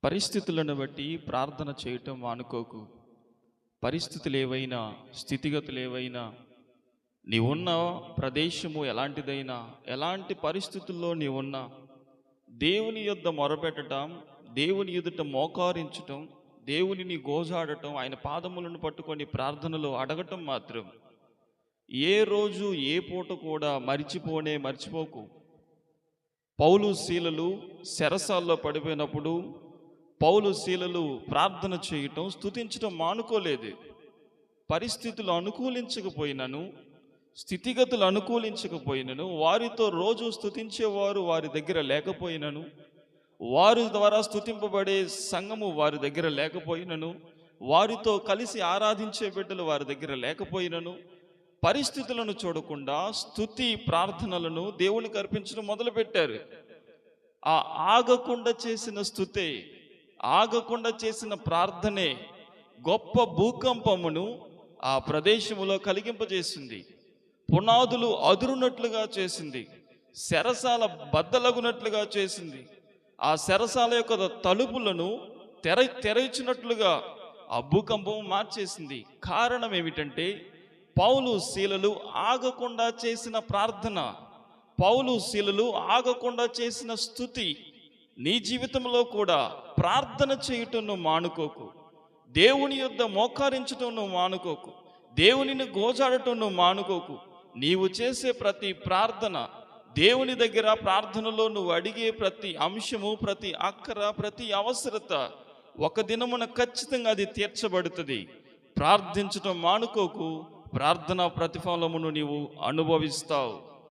పరిస్థితులను బట్టి ప్రార్థన చేయటం మానుకోకు. పరిస్థితులు ఏవైనా, స్థితిగతులు ఏవైనా, నీవున్న ప్రదేశము ఎలాంటిదైనా, ఎలాంటి పరిస్థితుల్లో నీవున్నా, దేవుని యొద్ద మొరపెట్టడం, దేవుని ఎదుట మోకారించటం, దేవునిని గోజాడటం, ఆయన పాదములను పట్టుకొని ప్రార్థనలో అడగటం మాత్రం ఏ రోజు ఏ పూట కూడా మర్చిపోకు. పౌలు శీలలు చెరసాల్లో పడిపోయినప్పుడు పౌలు శీలలు ప్రార్థన చేయటం, స్తుతించటం మానుకోలేదు. పరిస్థితులు అనుకూలించకపోయినను, స్థితిగతులు అనుకూలించకపోయినను, వారితో రోజు స్తుతించేవారు వారి దగ్గర లేకపోయినను, వారి ద్వారా స్తుతింపబడే సంఘము వారి దగ్గర లేకపోయినను, వారితో కలిసి ఆరాధించే బిడ్డలు వారి దగ్గర లేకపోయినను, పరిస్థితులను చూడకుండా స్తుతి ప్రార్థనలను దేవునికి అర్పించడం మొదలుపెట్టారు. ఆగకుండా చేసిన స్తుతే, ఆగకుండా చేసిన ప్రార్థనే గొప్ప భూకంపమును ఆ ప్రదేశములో కలిగింపజేసింది. పునాదులు అదురునట్లుగా చేసింది. చెరసాల బద్దలగునట్లుగా చేసింది. ఆ చెరసాల యొక్క తలుపులను తెరచినట్లుగా ఆ భూకంపం మార్చేసింది. కారణం ఏమిటంటే పౌలు శీలలు ఆగకుండా చేసిన ప్రార్థన, పౌలు శీలలు ఆగకుండా చేసిన స్తుతి. నీ జీవితంలో కూడా ప్రార్థన చేయటం నువ్వు మానుకోకు. దేవుని యొద్ద మోకారించటం నువ్వు మానుకోకు. దేవునిని గోజాడటం నువ్వు మానుకోకు. నీవు చేసే ప్రతి ప్రార్థన, దేవుని దగ్గర ప్రార్థనలో నువ్వు అడిగే ప్రతి అంశము, ప్రతి అక్కర, ప్రతి అవసరత ఒక దినమున ఖచ్చితంగా అది తీర్చబడుతుంది. ప్రార్థించటం మానుకోకు. ప్రార్థనా ప్రతిఫలమును నీవు అనుభవిస్తావు.